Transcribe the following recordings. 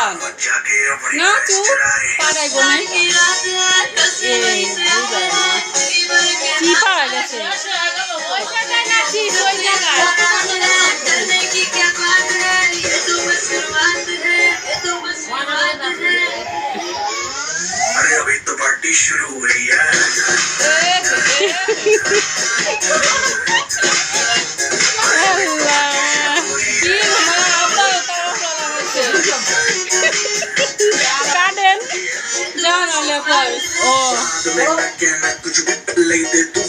গান নাচো পাড়ায় বনে কি পাওয়া গেছে अरे अभी तो पार्टी शुरू हुई है कुछ भी ले दे तू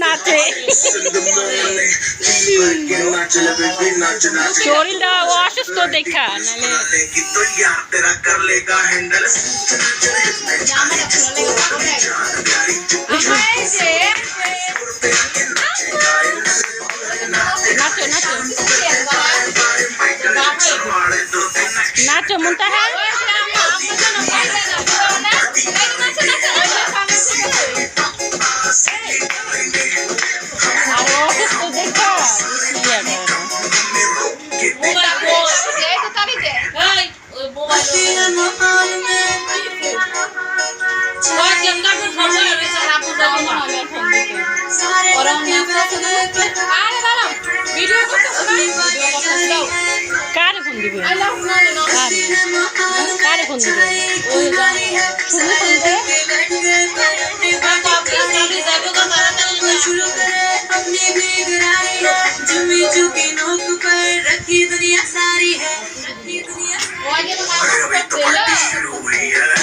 নাচে শরীরটা অসুস্থ দেখা নালে तो यार तेरा कर लेगा हैंडल নাচো নাচো নাচো মুনতাহা কারে ফোন দিবে কারে ফোন দিবে ওই शुरू करे अपनी बेकरारी है जुमी चुकी नोक पर रखी दुनिया सारी है रखी दुनिया अरे अभी तो पार्टी शुरू हुई है